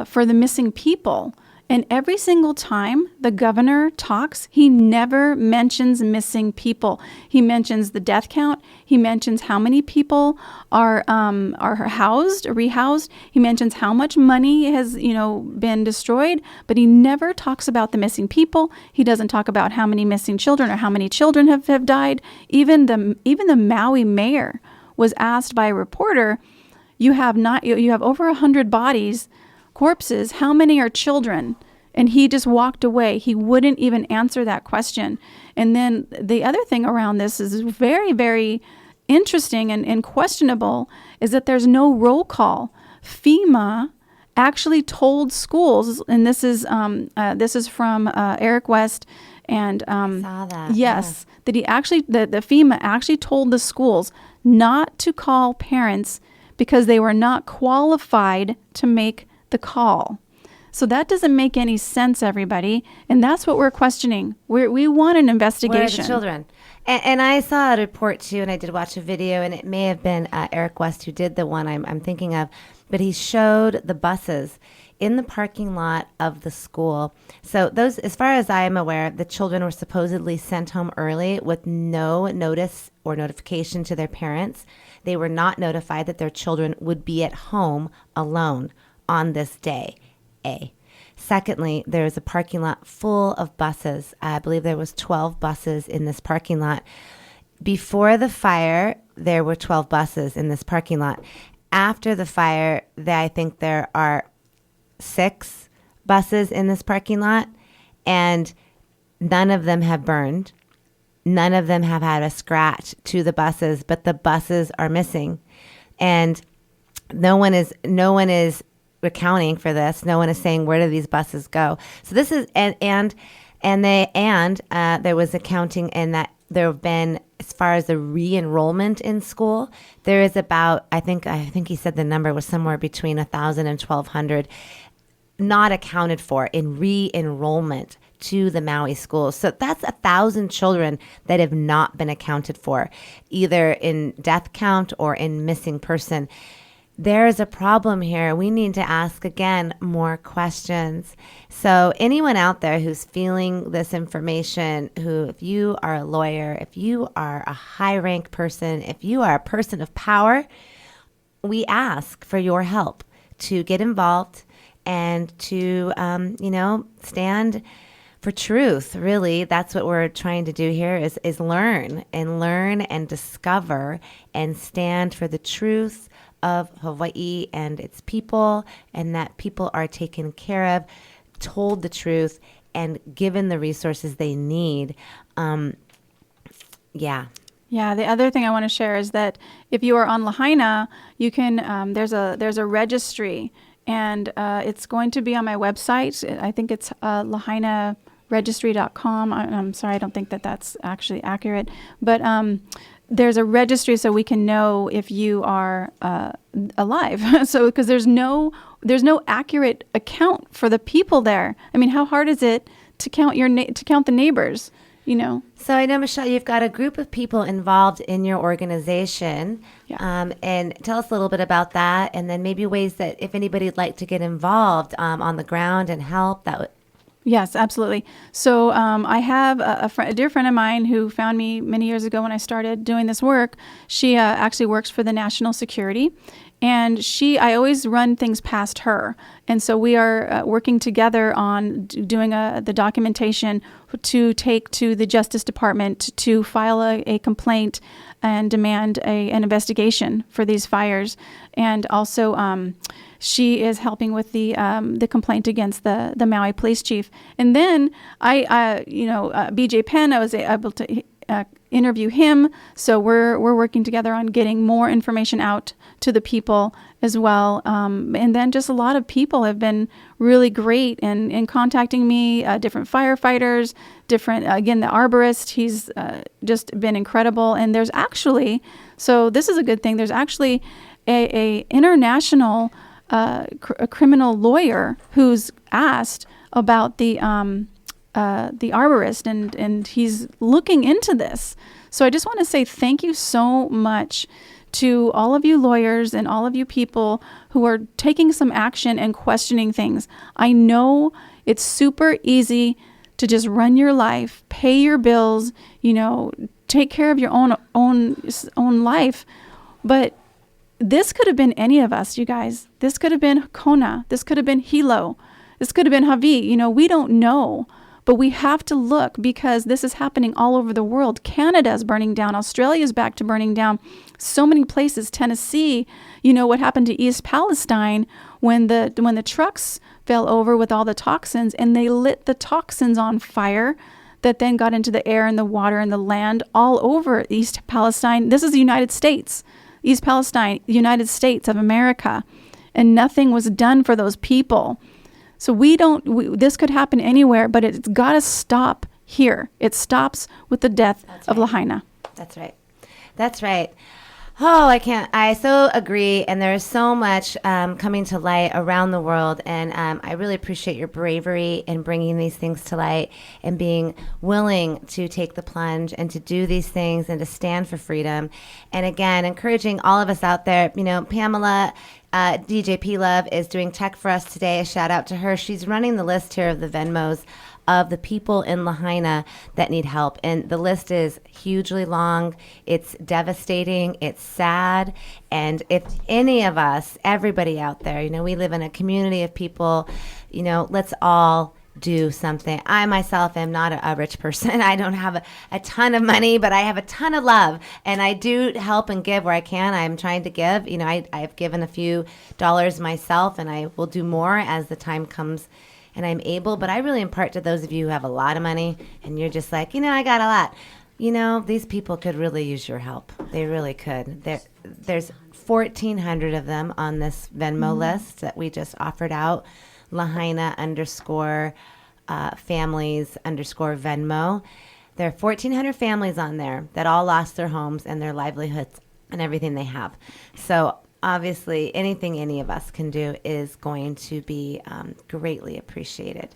for the missing people. And every single time the governor talks, he never mentions missing people. He mentions the death count. He mentions how many people are rehoused. He mentions how much money has, been destroyed, but he never talks about the missing people. He doesn't talk about how many missing children or how many children have died. Even the Maui mayor was asked by a reporter, you have over 100 corpses, how many are children? And he just walked away. He wouldn't even answer that question. And then the other thing around this is very, very interesting and questionable, is that there's no roll call. FEMA actually told schools, and this is from Eric West, and saw that. Yes, that the FEMA actually told the schools not to call parents because they were not qualified to make the call. So that doesn't make any sense, everybody. And that's what we're questioning. We want an investigation. Where are the children? And I saw a report too, and I did watch a video, and it may have been Eric West who did the one I'm thinking of. but he showed the buses in the parking lot of the school. So those, as far as I am aware, the children were supposedly sent home early with no notice or notification to their parents. They were not notified that their children would be at home alone on this day, A. Secondly, there was a parking lot full of buses. I believe there was 12 buses in this parking lot. Before the fire, there were 12 buses in this parking lot. After the fire, I think there are 6 buses in this parking lot, and none of them have burned. None of them have had a scratch to the buses, but the buses are missing. And no one is accounting for this. No one is saying, where do these buses go? So this is, there was accounting in that there have been, as far as the re-enrollment in school, there is about, I think he said the number was somewhere between 1,000 and 1,200 not accounted for in re-enrollment to the Maui schools. So that's 1,000 children that have not been accounted for, either in death count or in missing person. There is a problem here. We need to ask, again, more questions. So anyone out there who's feeling this information, if you are a lawyer, if you are a high-rank person, if you are a person of power, we ask for your help to get involved and to, stand for truth. Really, that's what we're trying to do here is learn and discover and stand for the truth of Hawaii and its people, and that people are taken care of, told the truth, and given the resources they need. Yeah, the other thing I want to share is that if you are on Lahaina, you can, there's a registry, and it's going to be on my website. I think it's lahainaregistry.com. I'm sorry, I don't think that's actually accurate, but there's a registry so we can know if you are alive. So because there's no accurate account for the people there. I mean, how hard is it to count the neighbors? So I know, Michelle, you've got a group of people involved in your organization. Yeah. And tell us a little bit about that, and then maybe ways that if anybody'd like to get involved on the ground and help, that would. Yes, absolutely. So I have a dear friend of mine who found me many years ago when I started doing this work. She actually works for the National Security, and I always run things past her. And so we are working together on doing the documentation to take to the Justice Department to file a complaint and demand an investigation for these fires. And also she is helping with the complaint against the Maui police chief. And then BJ Penn, I was able to interview him. So we're working together on getting more information out to the people as well. And then just a lot of people have been really great in contacting me, different firefighters, again, the arborist, he's just been incredible. And there's actually, so this is a good thing, there's actually a international a criminal lawyer who's asked about the arborist, and he's looking into this. So I just want to say thank you so much to all of you lawyers and all of you people who are taking some action and questioning things. I know it's super easy to just run your life, pay your bills, take care of your own life, but this could have been any of us, you guys. This could have been Kona. This could have been Hilo. This could have been Hawi. We don't know. But we have to look, because this is happening all over the world. Canada's burning down. Australia's back to burning down. So many places. Tennessee, what happened to East Palestine when the trucks fell over with all the toxins, and they lit the toxins on fire that then got into the air and the water and the land all over East Palestine. This is the United States. East Palestine, United States of America, and nothing was done for those people. So this could happen anywhere, but it's got to stop here. It stops with the death of Lahaina. That's right. That's right. Oh, I can't. I so agree. And there is so much coming to light around the world. And I really appreciate your bravery in bringing these things to light and being willing to take the plunge and to do these things and to stand for freedom. And again, encouraging all of us out there, Pamela, DJ P Love is doing tech for us today. A shout out to her. She's running the list here of the Venmos of the people in Lahaina that need help. And the list is hugely long. It's devastating. It's sad. And if any of us, everybody out there, we live in a community of people, let's all do something. I myself am not a rich person. I don't have a ton of money, but I have a ton of love. And I do help and give where I can. I'm trying to give. I've given a few dollars myself, and I will do more as the time comes and I'm able. But I really impart to those of you who have a lot of money and you're just like, I got a lot. These people could really use your help. They really could. There's 1,400 of them on this Venmo list that we just offered out. Lahaina _ families _ Venmo. There are 1,400 families on there that all lost their homes and their livelihoods and everything they have. So obviously, anything any of us can do is going to be greatly appreciated.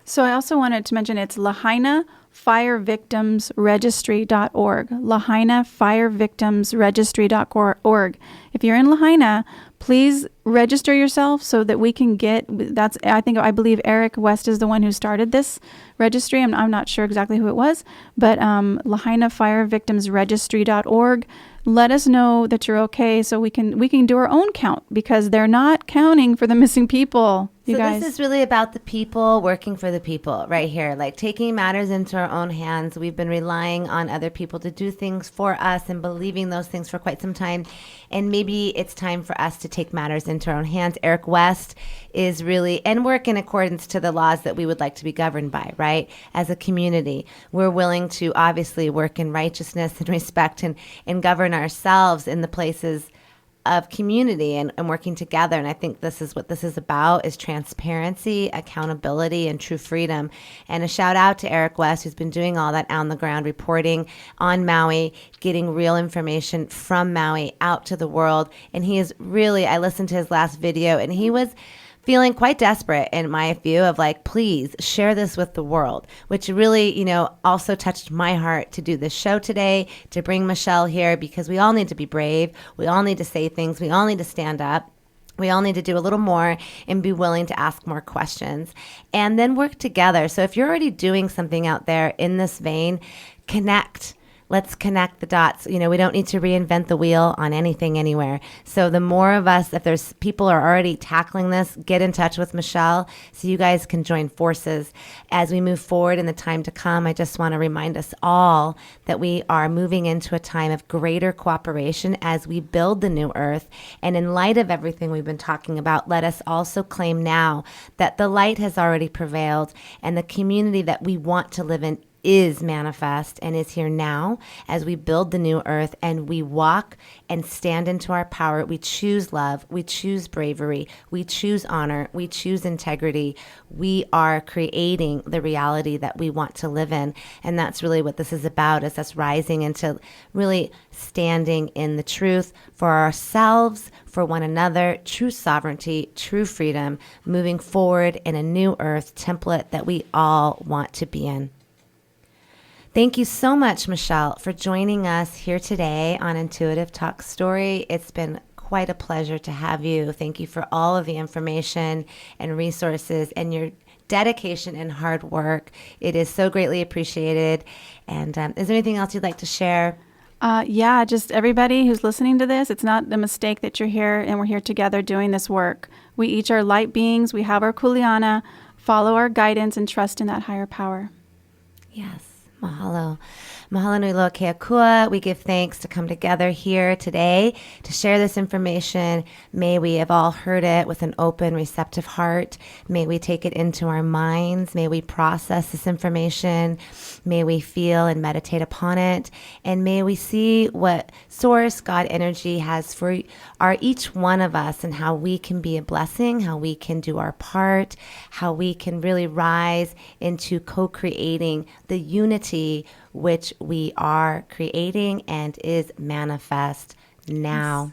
So I also wanted to mention it's LahainaFireVictimsRegistry.org. LahainaFireVictimsRegistry.org. If you're in Lahaina, please register yourself so that we can get, I believe Eric West is the one who started this registry. I'm not sure exactly who it was, but LahainaFireVictimsRegistry.org. Let us know that you're okay so we can do our own count, because they're not counting for the missing people. You guys. This is really about the people working for the people right here, like taking matters into our own hands. We've been relying on other people to do things for us and believing those things for quite some time. And maybe it's time for us to take matters into our own hands. Eric West is really, and work in accordance to the laws that we would like to be governed by, right? As a community, we're willing to obviously work in righteousness and respect and govern ourselves in the places of community and working together. And I think this is what this is about, is transparency, accountability, and true freedom. And a shout out to Eric West, who's been doing all that on the ground, reporting on Maui, getting real information from Maui out to the world. And he is really, I listened to his last video, and he was feeling quite desperate in my view of like, please share this with the world, which really, also touched my heart to do this show today, to bring Michelle here, because we all need to be brave. We all need to say things. We all need to stand up. We all need to do a little more and be willing to ask more questions and then work together. So if you're already doing something out there in this vein, connect. Let's connect the dots. We don't need to reinvent the wheel on anything anywhere. So the more of us, if there's people are already tackling this, get in touch with Michelle so you guys can join forces. As we move forward in the time to come, I just want to remind us all that we are moving into a time of greater cooperation as we build the new earth. And in light of everything we've been talking about, let us also claim now that the light has already prevailed and the community that we want to live in is manifest and is here now as we build the new earth and we walk and stand into our power. We choose love. We choose bravery. We choose honor. We choose integrity. We are creating the reality that we want to live in. And that's really what this is about, is us rising into really standing in the truth for ourselves, for one another, true sovereignty, true freedom, moving forward in a new earth template that we all want to be in. Thank you so much, Michelle, for joining us here today on Intuitive Talk Story. It's been quite a pleasure to have you. Thank you for all of the information and resources and your dedication and hard work. It is so greatly appreciated. And is there anything else you'd like to share? Just everybody who's listening to this, it's not a mistake that you're here and we're here together doing this work. We each are light beings. We have our kuleana. Follow our guidance and trust in that higher power. Yes. Mahalo. Mahalo nui loa ke akua. We give thanks to come together here today to share this information. May we have all heard it with an open, receptive heart. May we take it into our minds. May we process this information. May we feel and meditate upon it. And may we see what Source, God Energy has for each one of us and how we can be a blessing, how we can do our part, how we can really rise into co-creating the unity which we are creating and is manifest now.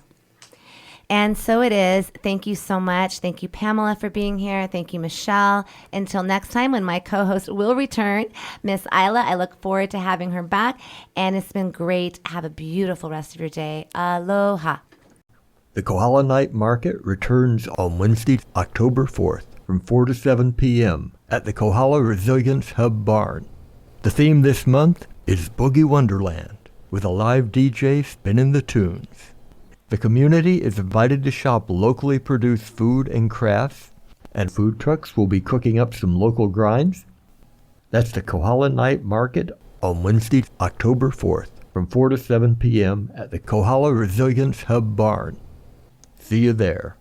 And so it is. Thank you so much. Thank you, Pamela, for being here. Thank you, Michelle. Until next time when my co-host will return, Miss Isla, I look forward to having her back. And it's been great. Have a beautiful rest of your day. Aloha. The Kohala Night Market returns on Wednesday, October 4th from 4 to 7 p.m. at the Kohala Resilience Hub Barn. The theme this month is Boogie Wonderland, with a live DJ spinning the tunes. The community is invited to shop locally produced food and crafts, and food trucks will be cooking up some local grinds. That's the Kohala Night Market on Wednesday, October 4th from 4 to 7 p.m. at the Kohala Resilience Hub Barn. See you there.